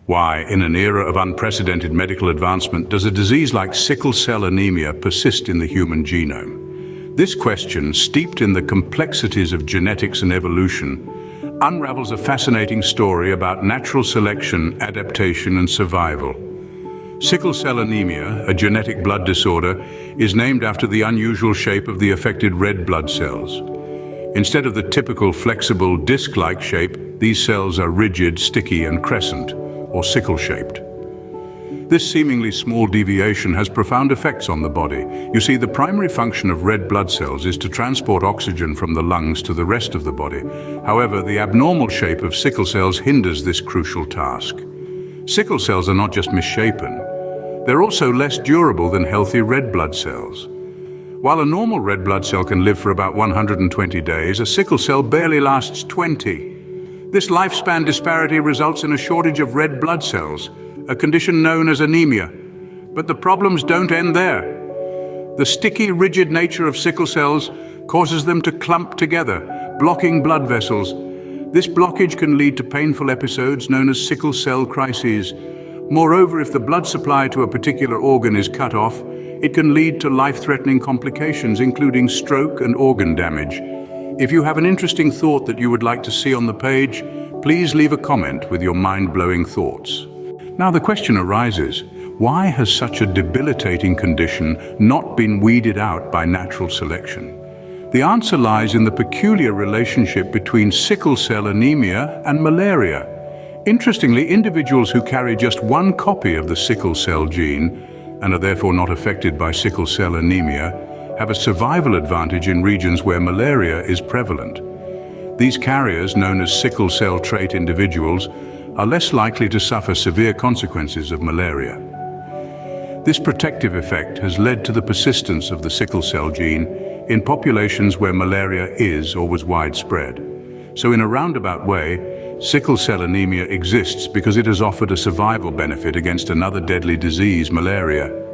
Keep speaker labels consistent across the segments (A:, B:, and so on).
A: Why, in an era of unprecedented medical advancement, does a disease like sickle cell anemia persist in the human genome? This question, steeped in the complexities of genetics and evolution, unravels a fascinating story about natural selection, adaptation, and survival. Sickle cell anemia, a genetic blood disorder, is named after the unusual shape of the affected red blood cells. Instead of the typical flexible disc-like shape, these cells are rigid, sticky, and crescent, or sickle-shaped. This seemingly small deviation has profound effects on the body. You see, the primary function of red blood cells is to transport oxygen from the lungs to the rest of the body. However, the abnormal shape of sickle cells hinders this crucial task. Sickle cells are not just misshapen, they're also less durable than healthy red blood cells. While a normal red blood cell can live for about 120 days, a sickle cell barely lasts 20. This lifespan disparity results in a shortage of red blood cells, a condition known as anemia. But the problems don't end there. The sticky, rigid nature of sickle cells causes them to clump together, blocking blood vessels. This blockage can lead to painful episodes known as sickle cell crises. Moreover, if the blood supply to a particular organ is cut off, it can lead to life-threatening complications, including stroke and organ damage. If you have an interesting thought that you would like to see on the page, please leave a comment with your mind-blowing thoughts. Now the question arises, why has such a debilitating condition not been weeded out by natural selection? The answer lies in the peculiar relationship between sickle cell anemia and malaria. Interestingly, individuals who carry just one copy of the sickle cell gene and are therefore not affected by sickle cell anemia have a survival advantage in regions where malaria is prevalent. These carriers, known as sickle cell trait individuals, are less likely to suffer severe consequences of malaria. This protective effect has led to the persistence of the sickle cell gene in populations where malaria is or was widespread. So in a roundabout way, sickle cell anemia exists because it has offered a survival benefit against another deadly disease, malaria.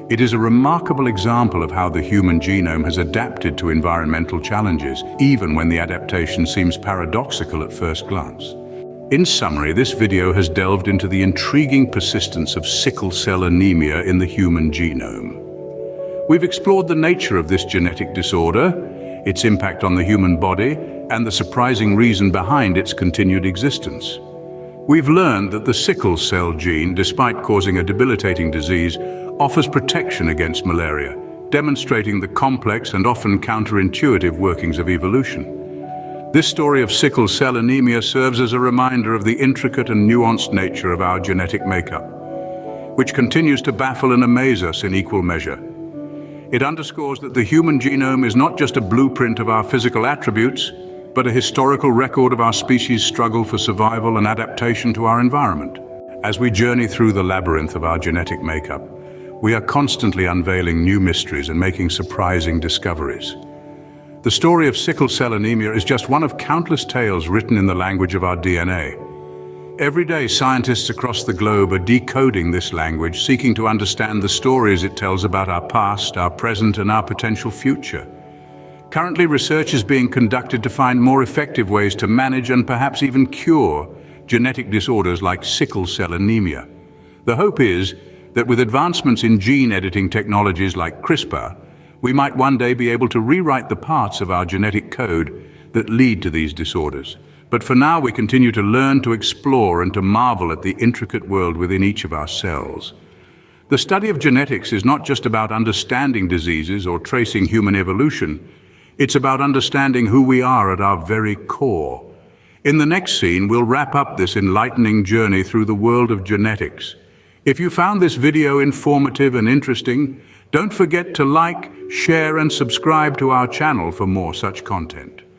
A: It is a remarkable example of how the human genome has adapted to environmental challenges, even when the adaptation seems paradoxical at first glance. In summary, this video has delved into the intriguing persistence of sickle cell anemia in the human genome. We've explored the nature of this genetic disorder, its impact on the human body, and the surprising reason behind its continued existence. We've learned that the sickle cell gene, despite causing a debilitating disease, offers protection against malaria, demonstrating the complex and often counterintuitive workings of evolution. This story of sickle cell anemia serves as a reminder of the intricate and nuanced nature of our genetic makeup, which continues to baffle and amaze us in equal measure. It underscores that the human genome is not just a blueprint of our physical attributes, but a historical record of our species' struggle for survival and adaptation to our environment. As we journey through the labyrinth of our genetic makeup, we are constantly unveiling new mysteries and making surprising discoveries. The story of sickle cell anemia is just one of countless tales written in the language of our DNA. Every day, scientists across the globe are decoding this language, seeking to understand the stories it tells about our past, our present, and our potential future. Currently, research is being conducted to find more effective ways to manage and perhaps even cure genetic disorders like sickle cell anemia. The hope is that with advancements in gene editing technologies like CRISPR, we might one day be able to rewrite the parts of our genetic code that lead to these disorders. But for now, we continue to learn, to explore, and to marvel at the intricate world within each of our cells. The study of genetics is not just about understanding diseases or tracing human evolution. It's about understanding who we are at our very core. In the next scene, we'll wrap up this enlightening journey through the world of genetics. If you found this video informative and interesting, don't forget to like, share, and subscribe to our channel for more such content.